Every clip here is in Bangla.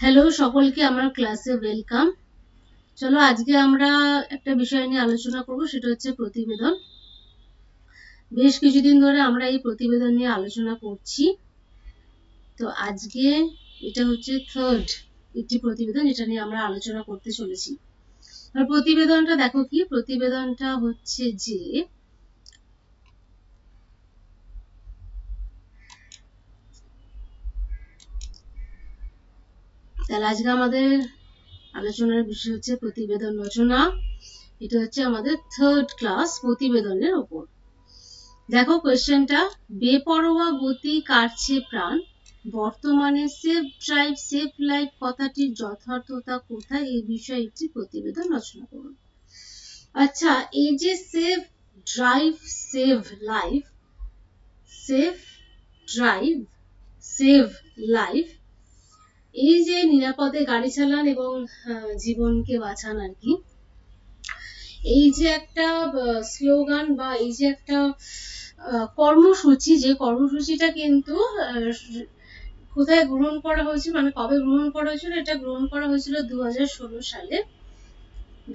হ্যালো সকলকে আমার ক্লাসে ওয়েলকাম। চলো আজকে আমরা একটা বিষয় নিয়ে আলোচনা করব, সেটা হচ্ছে প্রতিবেদন। বেশ কিছুদিন ধরে আমরা এই প্রতিবেদন নিয়ে আলোচনা করছি। তো আজকে এটা হচ্ছে থার্ড একটি প্রতিবেদন যেটা নিয়ে আমরা আলোচনা করতে চলেছি। আর প্রতিবেদনটা দেখো কি, প্রতিবেদনটা হচ্ছে যে তাহলে আজকে আমাদের আলোচনার বিষয় হচ্ছে প্রতিবেদন রচনা। এটা হচ্ছে আমাদের থার্ড ক্লাস প্রতিবেদনের ওপর। দেখো কোয়েশ্চেনটা, বেপরোয়া গতি কাটছে প্রাণ, বর্তমানে সেফ ড্রাইভ সেফ লাইফ কথাটির যথার্থতা কোথায়, এই বিষয়ে একটি প্রতিবেদন রচনা করুন। আচ্ছা, এই যে safe drive save life, safe drive save life, এই যে নিরাপদে গাড়ি চালান এবং জীবনকে বাঁচান আর কি, এই যে একটা স্লোগান বা এই যে একটা কর্মসূচি, যে কর্মসূচিটা কিন্তু কোথায় গ্রহণ করা হয়েছিল, মানে কবে গ্রহণ করা হয়েছিল, এটা গ্রহণ করা হয়েছিল 2016 সালে।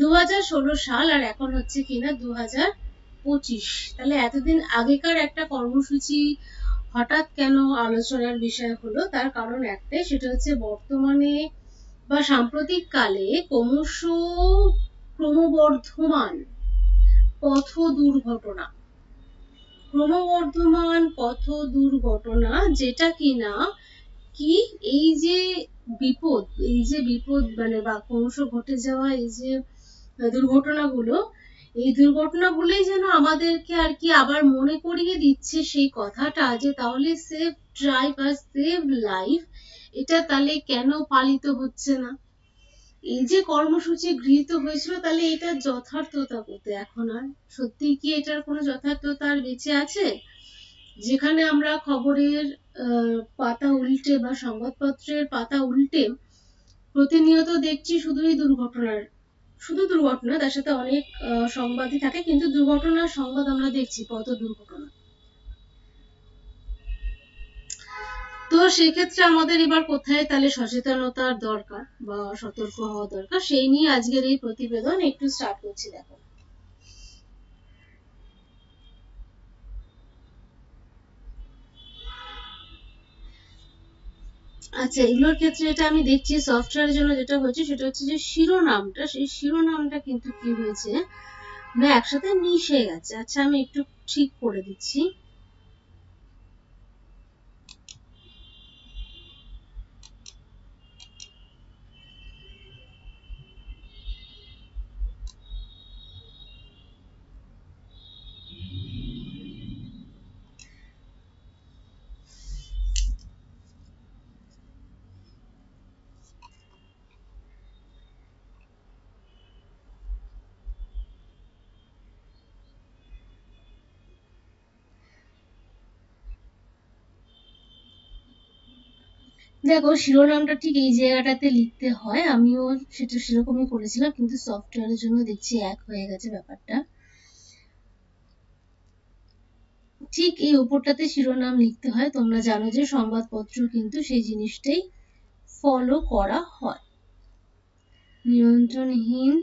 2016 সাল আর এখন হচ্ছে কিনা 2025। তাহলে এতদিন আগেকার একটা কর্মসূচি হঠাৎ কেন আলোচনার বিষয় হলো, তার কারণ একটাই, সেটা হচ্ছে বর্তমানে বা সাম্প্রতিক কালে ক্রমবর্ধমান পথ দুর্ঘটনা, যেটা কিনা কি, এই যে বিপদ মানে বা ক্রমশ ঘটে যাওয়া এই যে দুর্ঘটনাগুলো, এই দুর্ঘটনাগুলোই যেন আমাদেরকে আর কি আবার মনে করিয়ে দিচ্ছে সেই কথাটা, যে তাহলে সেফ ড্রাইভ আর সেভ লাইফ এটা তাহলে কেন পালিত হচ্ছে না। এই যে কর্মসূচি গৃহীত হয়েছিল, তাহলে এটার যথার্থতা কোথায় এখন? আর সত্যি কি এটার কোনো যথার্থতা আর বেঁচে আছে? যেখানে আমরা খবরের পাতা উল্টে বা সংবাদপত্রের পাতা উল্টে প্রতিনিয়ত দেখছি শুধু দুর্ঘটনা, তার সাথে অনেক সংবাদই থাকে, কিন্তু দুর্ঘটনার সংবাদ আমরা দেখছি, পথ দুর্ঘটনা। তো সেক্ষেত্রে আমাদের এবার কোথায় তাহলে সচেতনতার দরকার বা সতর্ক হওয়া দরকার, সেই নিয়ে আজকের এই প্রতিবেদন একটু স্টার্ট করছি। দেখো, আচ্ছা, এগুলোর ক্ষেত্রে এটা আমি দেখছি সফটওয়্যারের জন্য যেটা হয়েছে সেটা হচ্ছে যে শিরোনামটা, সেই শিরোনামটা কিন্তু কি হয়েছে না, একসাথে মিশে গেছে। আচ্ছা, আমি একটু ঠিক করে দিচ্ছি। দেখো, শিরোনামটা ঠিক এই জায়গাটাতে লিখতে হয়, আমিও সেটা সেরকমই করেছিলাম, কিন্তু সফটওয়্যারের জন্য দেখছি এক হয়ে গেছে ব্যাপারটা। ঠিক এই উপরটাতে শিরোনাম লিখতে হয়। তোমরা জানো যে সংবাদপত্র কিন্তু সেই জিনিসটাই ফলো করা হয়। নিয়ন্ত্রণহীন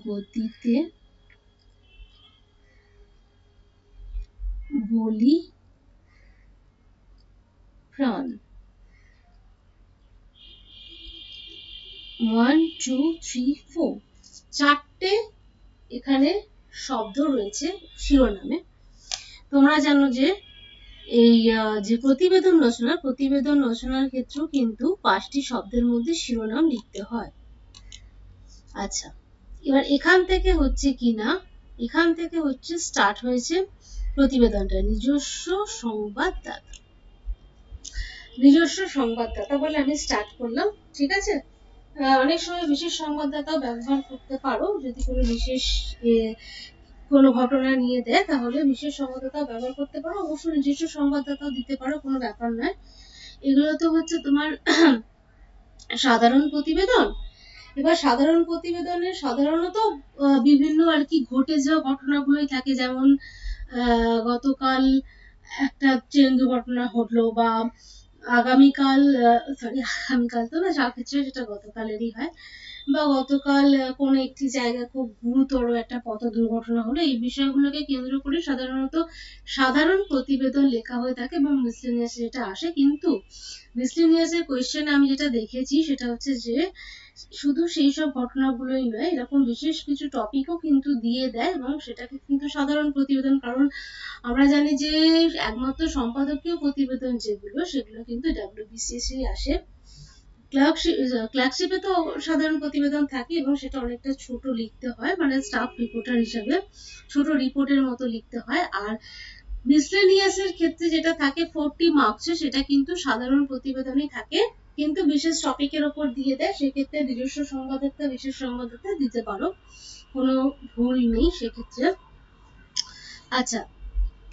গতিতে বলি প্রাণ। 1 2 3 4 চারটে এখানে শব্দ রয়েছে শিরোনামে। তোমরা জানো যে এই যে প্রতিবেদন রচনার ক্ষেত্রেও কিন্তু 5টি শব্দের মধ্যে শিরোনাম লিখতে হয়। আচ্ছা, এবার এখান থেকে স্টার্ট হয়েছে প্রতিবেদনটা। নিজস্ব সংবাদদাতা বলে আমি স্টার্ট করলাম, ঠিক আছে। অনেক সময় বিশেষ সংবাদদাতাও ব্যবহার করতে পারো, যদি কোনো বিশেষ কোনো ঘটনা নিয়ে দেয় তাহলে বিশেষ সংবাদদাতা ব্যবহার করতে পারো, অবশ্য নিজস্ব সংবাদদাতাও দিতে পারো, কোনো ব্যাপার নয়। এগুলো তো হচ্ছে তোমার সাধারণ প্রতিবেদন। এবার সাধারণ প্রতিবেদনে সাধারণত বিভিন্ন আর কি ঘটে যাওয়া ঘটনাগুলোই থাকে, যেমন গতকাল একটা ট্রেন দুর্ঘটনা ঘটলো, বা আগামীকাল, সরি আগামীকাল তো না, যা ক্ষেত্রে সেটা গতকালেরই হয়, বা গতকাল কোনো একটি জায়গায় খুব গুরুতর একটা পথ দুর্ঘটনা হলো, এই বিষয়গুলোকে কেন্দ্র করে সাধারণত সাধারণ প্রতিবেদন লেখা হয়ে থাকে এবং মিসলেনিয়াস যেটা আসে। কিন্তু মিসলেনিয়াসের কোয়েশ্চেনে আমি যেটা দেখেছি সেটা হচ্ছে যে শুধু সেই সব ঘটনাগুলোই নয়, এরকম বিশেষ কিছু টপিকও কিন্তু দিয়ে দেয় এবং সেটাকে কিন্তু সাধারণ প্রতিবেদন, কারণ আমরা জানি যে একমাত্র সম্পাদকীয় প্রতিবেদন যেগুলো সেগুলো কিন্তু ডাব্লিউবিসিএস আসে। ক্লার্কশিপে তো সাধারণ প্রতিবেদন থাকে এবং সেটা অনেকটা ছোট লিখতে হয়, মানে স্টাফ রিপোর্টার হিসাবে ছোট রিপোর্টের মতো লিখতে হয়। আর মিসলেনিয়াসের ক্ষেত্রে যেটা থাকে 40 মার্কসে, সেটা কিন্তু সাধারণ প্রতিবেদনই থাকে, কিন্তু বিশেষ টপিকের ওপর দিয়ে দেয়, সেক্ষেত্রে নিজস্ব সংবাদদাতা বিশেষ সংবাদদাতা দিতে পারো, কোনো ভুল নেই সেক্ষেত্রে। আচ্ছা,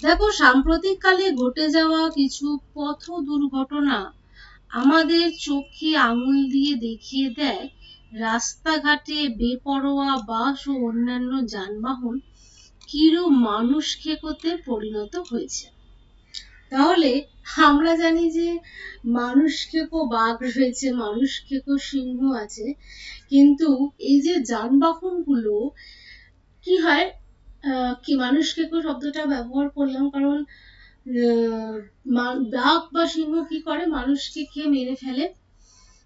দেখো সাম্প্রতিককালে ঘটে যাওয়া কিছু পথ দুর্ঘটনা আমাদের চোখে আঙুল দিয়ে দেখিয়ে দেয় রাস্তাঘাটে বেপরোয়া বাস ও অন্যান্য যানবাহন কিরূপ মানুষ খেকোতে পরিণত হয়েছে। তাহলে আমরা জানি যে মানুষ খেকো বাঘ রয়েছে, মানুষ খেকো সিংহ আছে, কিন্তু এই যে যানবাহন গুলো কি হয়, কি মানুষ খেকো শব্দটা ব্যবহার করলাম কারণ বাঘ বা সিংহ কি করে, মানুষকে খেয়ে মেরে ফেলে,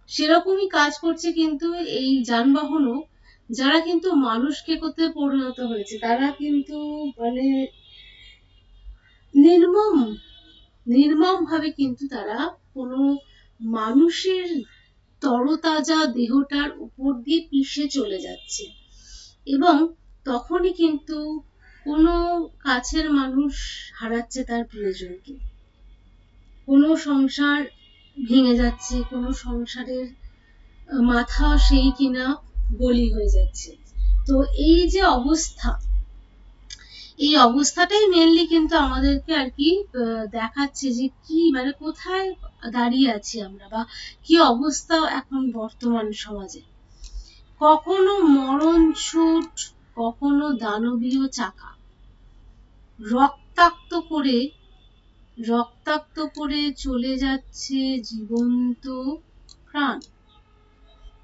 সেরকমই কাজ করছে কিন্তু এই যানবাহনও, যারা কিন্তু মানুষকে করতে পরিণত হয়েছে তারা কিন্তু মানে নির্মম নির্মম ভাবে কিন্তু তারা কোনো মানুষের তরতাজা দেহটার উপর দিয়ে পিষে চলে যাচ্ছে, এবং তখনই কিন্তু কোনো কাছের মানুষ হারাচ্ছে তার প্রিয়জনকে, কোনো সংসার ভেঙে যাচ্ছে, কোনো সংসারের মাথা সেই কিনা বলি হয়ে যাচ্ছে। তো এই যে অবস্থা, এই অবস্থাটাই মেনলি কিন্তু আমাদেরকে আর কি দেখাচ্ছে যে কি মানে কোথায় দাঁড়িয়ে আছি আমরা, বা কি অবস্থা এখন বর্তমান সমাজে। কখনো মরণ ছুট, কখনো দানবীয় চাকা, রক্তাক্ত করে রক্তাক্ত করে চলে যাচ্ছে জীবন্ত প্রাণ।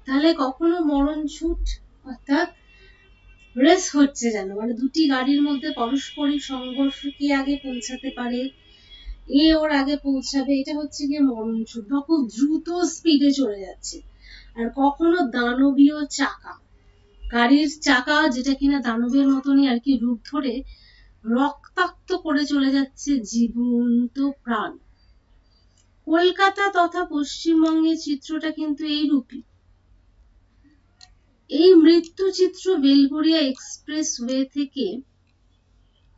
তাহলে কখনো মরণ ছুট অর্থাৎ রেস হচ্ছে, যেন মানে দুটি গাড়ির মধ্যে পারস্পরিক সংঘর্ষ, কে আগে পৌঁছাতে পারে, এ ওর আগে পৌঁছাবে, এটা হচ্ছে গিয়ে মরণ ছুট, বা খুব দ্রুত স্পিডে চলে যাচ্ছে। আর কখনো দানবীয় চাকা, গাড়ির চাকা যেটা কিনা দানবের মতনই আর কি রূপ ধরে রক্তাক্ত করে চলে যাচ্ছে জীবন্ত প্রাণ। কলকাতা তথা পশ্চিমবঙ্গের চিত্রটা কিন্তু এইরূপই। এই মৃত্যু চিত্র বেলগড়িয়া এক্সপ্রেসওয়ে থেকে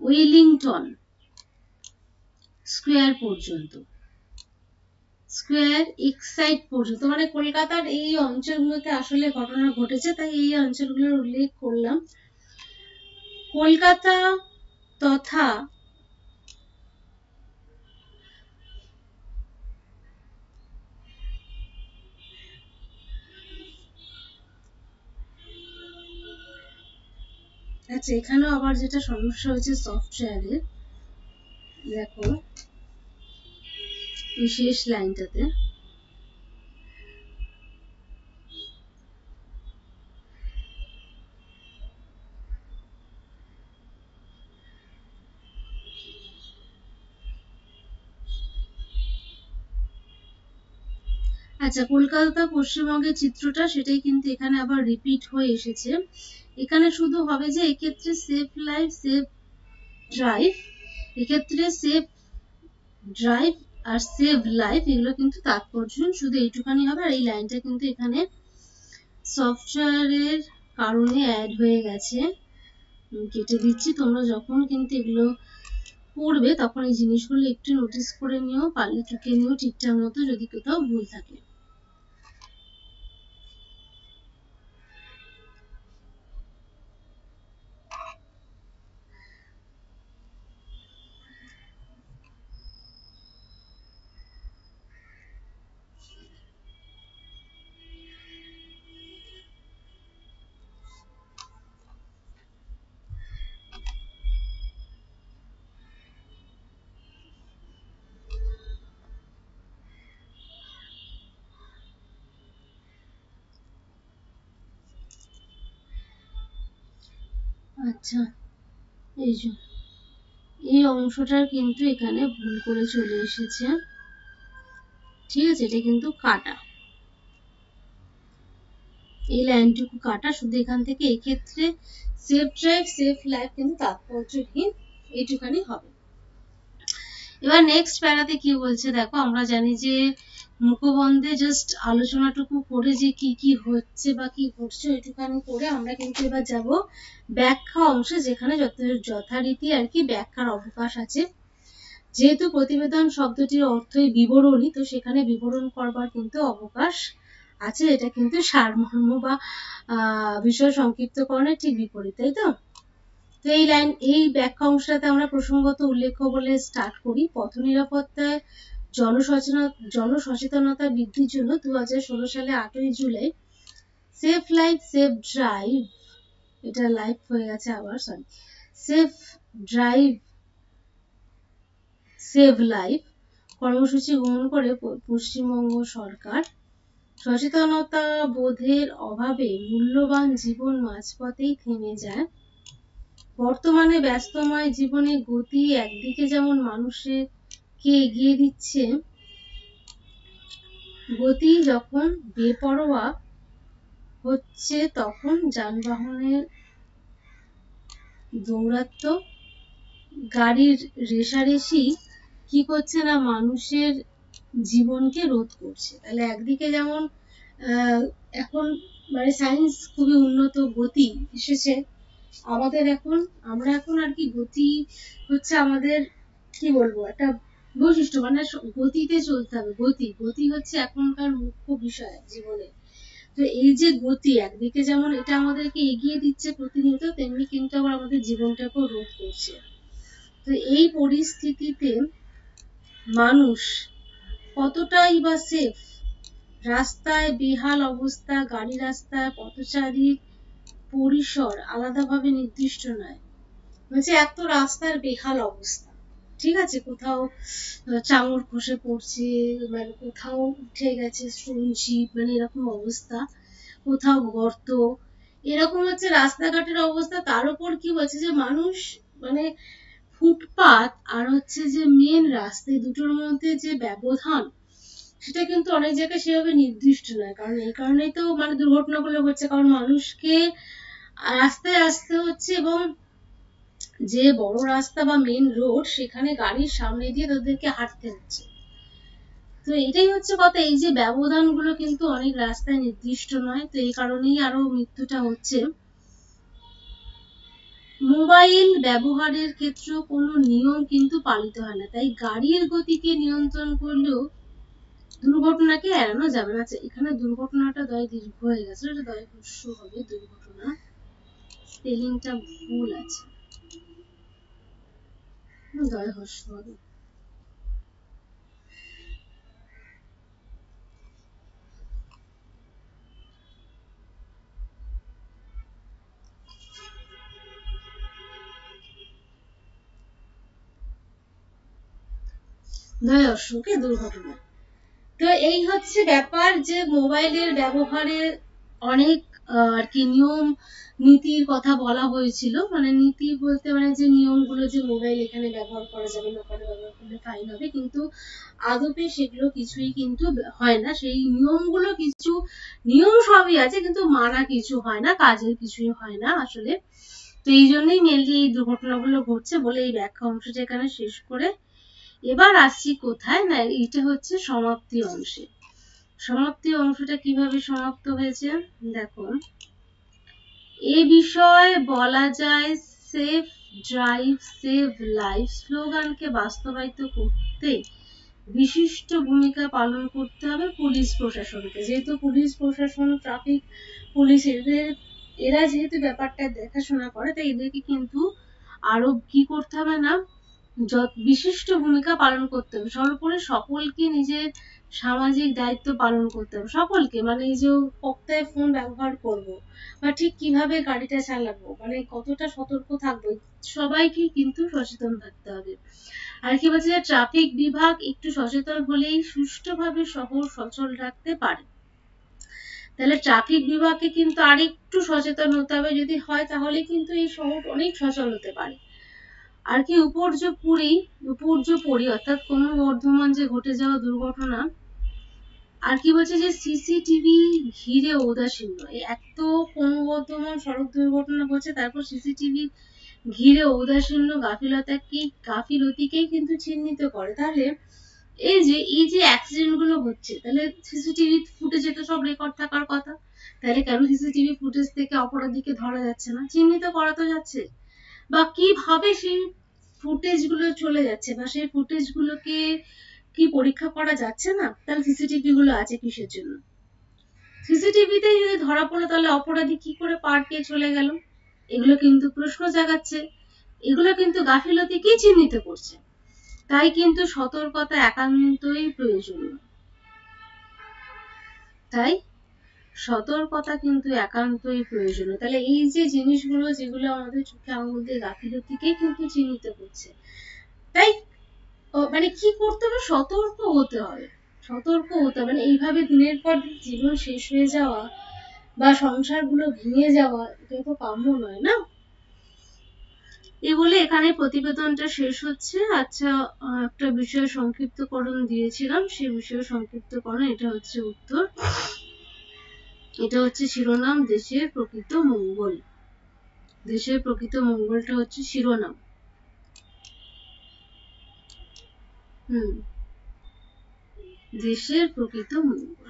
ওয়েলিংটন স্কোয়ার পর্যন্ত, স্কোয়ার এক্সাইড পর্যন্ত, মানে কলকাতার এই অঞ্চলগুলোতে আসলে ঘটনা ঘটেছে, তাই এই অঞ্চলগুলোর উল্লেখ করলাম। কলকাতা তথা আচ্ছা, এখানেও আবার যেটা সমস্যা হয়েছে সফটওয়্যারের, দেখো এই শেষ লাইনটাতে, আচ্ছা কলকাতা পশ্চিমবঙ্গের চিত্রটা সেটাই কিন্তু এখানে আবার রিপিট হয়ে এসেছে। এখানে শুধু হবে যে এক্ষেত্রে সেফ লাইফ সেফ ড্রাইভ, এক্ষেত্রে সেফ ড্রাইভ আর সেভ লাইফ এগুলো কিন্তু তাৎপর্য শুধু এইটুখানি হবে। আর এই লাইনটা কিন্তু এখানে সফটওয়্যারের কারণে অ্যাড হয়ে গেছে, কেটে দিচ্ছি। তোমরা যখন কিন্তু এগুলো পড়বে তখন এই জিনিসগুলো একটু নোটিস করে নিও, পারলে টুকে নিও ঠিকঠাক মতো যদি কোথাও ভুল থাকে। আচ্ছা, এই যে এই অংশটার কিন্তু এখানে ভুল করে চলে এসেছে, ঠিক আছে, এটা কিন্তু কাটা, এই লাইনটুকু কাটা, শুধু এখান থেকে এক্ষেত্রে সেফ ড্রাইভ সেফ লাইফ কিন্তু তাৎপর্যহীন, এইটুখানি হবে। এবার নেক্সট প্যারাতে কি বলছে দেখো, আমরা জানি যে মুখবন্ধে জাস্ট আলোচনাটুকু করে যে কি কি হচ্ছে বা কি ঘটছে ওইটুখানি করে আমরা কিন্তু এবার যাব ব্যাখ্যা অংশে, যেখানে যথারীতি আর কি ব্যাখ্যার অবকাশ আছে। যেহেতু প্রতিবেদন শব্দটির অর্থই বিবরণী, তো সেখানে বিবরণ করবার কিন্তু অবকাশ আছে, এটা কিন্তু সারমর্ম বা বিষয় সংক্ষিপ্তকরণের ঠিক বিপরীত, তাই তো। তো এই ব্যাখ্যা অংশটাতে আমরা প্রসঙ্গত উল্লেখ্য বলে স্টার্ট করি। পথ নিরাপত্তায় জনসচেতনতা বৃদ্ধির জন্য 2016 সালে 8ই July safe life safe drive, এটা লাইফ হয়ে গেছে আবার, sorry, safe drive save life কর্মসূচি গ্রহণ করে পশ্চিমবঙ্গ সরকার। সচেতনতা বোধের অভাবে মূল্যবান জীবন মাঝপথেই থেমে যায়। বর্তমানে ব্যস্তময় জীবনে গতি একদিকে যেমন মানুষকে এগিয়ে দিচ্ছে, গতি যখন বেপরোয়া হচ্ছে তখন যানবাহনের দৌরাত্ম্য, গাড়ির রেষারেষি কি করছে না, মানুষের জীবনকে রোধ করছে। তাহলে একদিকে যেমন এখন মানে সায়েন্স খুবই উন্নত, গতি এসেছে আমাদের, আমরা এখন আর কি গতি হচ্ছে আমাদের কি বলবো একটা বৈশিষ্ট্য, মানে গতিতে চলতে হবে, গতি হচ্ছে এখনকার মুখ্য বিষয় জীবনে। তো এই যে গতি একদিকে যেমন এটা আমাদেরকে এগিয়ে দিচ্ছে প্রতিনিয়ত, তেমনি কিন্তু আবার আমাদের জীবনটাকেও রোধ করছে। তো এই পরিস্থিতিতে মানুষ কতটাই বা সেফ, রাস্তায় বেহাল অবস্থা, গাড়ি রাস্তায় পথচারীর পরিসর আলাদাভাবে নির্দিষ্ট নয়, বলছে এত রাস্তার বেহাল অবস্থা, ঠিক আছে, কোথাও চাঙড় খসে পড়ছে, মানে কোথাও উঠে গেছে শুনছি, মানে এরকম অবস্থা, কোথাও গর্ত, এরকম হচ্ছে রাস্তাঘাটের অবস্থা। তার উপর কি বলছে যে মানুষ মানে ফুটপাত আর হচ্ছে যে মেন রাস্তা, দুটোর মধ্যে যে ব্যবধান সেটা কিন্তু অনেক জায়গায় সেভাবে নির্দিষ্ট নয়। কারণ এই কারণেই তো মানে দুর্ঘটনাগুলো হচ্ছে, কারণ মানুষকে রাস্তায় আসতে হচ্ছে, এবং যে বড় রাস্তা বা মেন রোড সেখানে গাড়ির সামনে দিয়ে তাদেরকে হাঁটতে হচ্ছে। তো এটাই হচ্ছে কথা, এই যে ব্যবধান গুলো কিন্তু অনেক রাস্তায় নির্দিষ্ট নয়, তো এই কারণেই আরো মৃত্যুটা হচ্ছে। মোবাইল ব্যবহারের ক্ষেত্রে কোনো নিয়ম কিন্তু পালিত হয় না, তাই গাড়ির গতিকে নিয়ন্ত্রণ করলেও দুর্ঘটনাকে এড়ানো যাবে না। এখানে দুর্ঘটনাটা দয় দীর্ঘ হয়ে গেছে, এটা দয় হ্রস্ব হবে, দুর্ঘটনা স্পেলিংটা ভুল আছে, দয় হ্রস্ব হবে। দয় হ্রস্বকে দুর্ঘটনা। তো এই হচ্ছে ব্যাপার যে মোবাইলের ব্যবহারে অনেক আর কি নিয়ম নীতির কথা বলা হয়েছিল, মানে নীতি বলতে মানে যে নিয়মগুলো, যে মোবাইল এখানে ব্যবহার করা যাবে না, ওখানে ব্যবহার করলে ফাইন হবে, কিন্তু আদপে সেগুলো কিছুই কিন্তু হয় না। সেই নিয়মগুলো কিছু নিয়ম সবই আছে, কিন্তু মানা কিছু হয় না, কাজের কিছুই হয় না আসলে। তো এই জন্যই মেনলি এই দুর্ঘটনাগুলো ঘটছে বলে এই ব্যাখ্যা অংশটা এখানে শেষ করে এবার আসছি কোথায় না, এটা হচ্ছে সমাপ্তি অংশে। সমাপ্তি অংশটা কিভাবে সমাপ্ত হয়েছে দেখো, এ বিষয়ে বলা যায় সেফ ড্রাইভ সেভ লাইফ স্লোগানকে বাস্তবায়িত করতে বিশিষ্ট ভূমিকা পালন করতে হবে পুলিশ প্রশাসনকে। যেহেতু পুলিশ প্রশাসন, ট্রাফিক পুলিশ, এরা যেহেতু ব্যাপারটা দেখাশোনা করে, তাই এদেরকে কিন্তু আরো কি করতে হবে না, বিশিষ্ট ভূমিকা পালন করতে হবে। সর্বোপরি সকলকে নিজের সামাজিক দায়িত্ব পালন করতে হবে, সকলকে, মানে এই যে কতটায় ফোন ব্যবহার করব বা ঠিক কিভাবে গাড়িটা চালাবো, মানে কতটা সতর্ক থাকবো, সবাইকে কিন্তু সচেতন থাকতে হবে। আর কি বলছে, ট্রাফিক বিভাগ একটু সচেতন হলেই সুষ্ঠুভাবে শহর সচল রাখতে পারে। তাহলে ট্রাফিক বিভাগকে কিন্তু আরেকটু সচেতন হতে হবে, যদি হয় তাহলে কিন্তু এই শহর অনেক সচল হতে পারে। আর কি উপর্যুপরি অর্থাৎ ক্রমবর্ধমান যে ঘটে যাওয়া দুর্ঘটনা, আর কি বলছে যে সিসিটিভি ঘিরে উদাসীন্য, এত ক্রমবর্ধমান সড়ক দুর্ঘটনা ঘটছে, তারপর সিসিটিভি ঘিরে উদাসীন্য গাফিলতিকেই কিন্তু চিহ্নিত করে। তাহলে এই যে অ্যাক্সিডেন্ট গুলো হচ্ছে, তাহলে সিসিটিভি ফুটেজে তো সব রেকর্ড থাকার কথা, তাহলে কেন সিসিটিভি ফুটেজ থেকে অপরাধীকে ধরা যাচ্ছে না, চিহ্নিত করা তো যাচ্ছে, বা কিভাবে সেই ফুটেজ গুলো চলে যাচ্ছে, বা সেই ফুটেজ গুলোকে কি পরীক্ষা করা যাচ্ছে না, তাহলে সিসিটিভি গুলো আছে কিসের জন্য? সিসিটিভিতে যদি ধরা পড়লো তাহলে অপরাধী কি করে পার পেয়ে চলে গেল, এগুলো কিন্তু প্রশ্ন জাগাচ্ছে, এগুলো কিন্তু গাফিলতিকেই চিহ্নিত করছে। তাই কিন্তু সতর্কতা একান্তই প্রয়োজনীয়, তাই সতর্কতা কিন্তু একান্তই প্রয়োজনীয়। তাহলে এই যে জিনিসগুলো যেগুলো আমাদের চোখে আঙুল দিয়ে গাফিলতিকেই কিন্তু চিহ্নিত করছে, তাই মানে কি করতে হবে, সতর্ক হতে হবে, মানে এইভাবে দিনের পর দিন জীবন শেষ হয়ে যাওয়া বা সংসারগুলো ভেঙে যাওয়া, এটা তো কাম্য নয় না। এই বলে এখানে প্রতিবেদনটা শেষ হচ্ছে। আচ্ছা, একটা বিষয় সংক্ষিপ্তকরণ দিয়েছিলাম, সেই বিষয় সংক্ষিপ্তকরণ, এটা হচ্ছে উত্তর, এটা হচ্ছে শিরোনাম দেশের প্রকৃত মঙ্গল। দেশের প্রকৃত মঙ্গলটা হচ্ছে শিরোনাম। দেশের প্রকৃত মঙ্গল।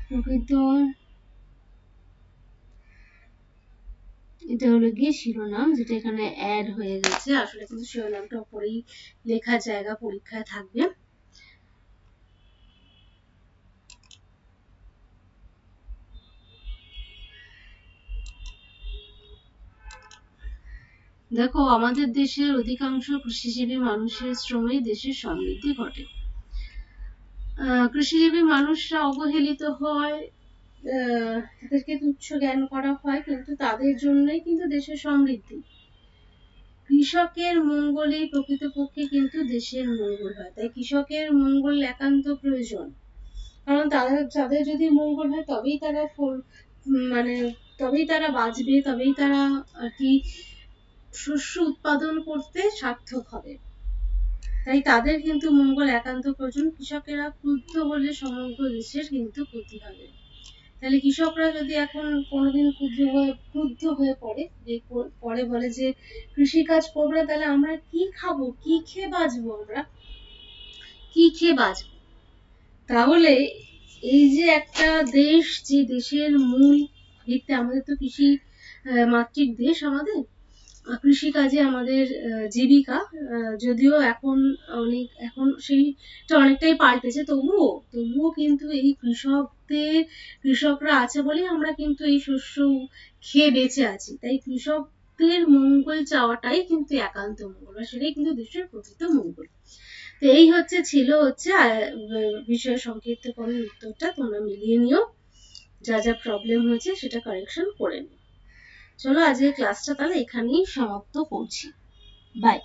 প্রকৃত, এটা হলো গিয়ে শিরোনাম, যেটা এখানে অ্যাড হয়ে গেছে, আসলে কিন্তু শিরোনামটা উপরেই লেখার জায়গা পরীক্ষায় থাকবে। দেখো, আমাদের দেশের অধিকাংশ কৃষিজীবী মানুষের শ্রমে দেশের সমৃদ্ধি ঘটে। কৃষিজীবী মানুষরা অবহেলিত হয়, তাদেরকে তুচ্ছ জ্ঞান করা হয়, কিন্তু তাদের জন্যই কিন্তু দেশের সমৃদ্ধি। কৃষকের মঙ্গলই প্রকৃতপক্ষে কিন্তু দেশের মঙ্গল হয়, তাই কৃষকের মঙ্গল একান্ত প্রয়োজন। কারণ তাদের যদি মঙ্গল হয় তবেই তারা মানে তবেই তারা বাঁচবে, তবেই তারা আর কি শস্য উৎপাদন করতে সার্থক হবে। তাই তাদের কিন্তু মঙ্গল একান্ত প্রয়োজন। কৃষকেরা ক্রুদ্ধ হলে সমগ্র দেশের কিন্তু ক্ষতি হবে। তাহলে কৃষকরা যদি এখন কোনোদিন ক্রুদ্ধ হয়ে পরে বলে যে কৃষিকাজ করবো না, তাহলে আমরা কি খাবো, কি খেয়ে বাঁচবো, আমরা কি খেয়ে বাঁচবো? তাহলে এই যে একটা দেশ, যে দেশের মূল ভিত্তি, আমাদের তো কৃষি মাতৃক দেশ, আমাদের কৃষিকাজে আমাদের জীবিকা, যদিও এখন সেইটা অনেকটাই পাল্টেছে, তবুও কিন্তু এই কৃষকরা আছে বলেই আমরা কিন্তু এই শস্য খেয়ে বেঁচে আছি। তাই কৃষকদের মঙ্গল চাওয়াটাই কিন্তু একান্ত মঙ্গল, আর সেটাই কিন্তু দেশের প্রকৃত মঙ্গল। তো এই ছিল বিষয় সংক্ষিপ্তকরণ উত্তরটা, তোমরা মিলিয়ে নিও, যা যা প্রবলেম হয়েছে সেটা কারেকশন করে নিও। চলো, আজকের ক্লাসটা তাহলে এখানেই সমাপ্ত করছি। বাই।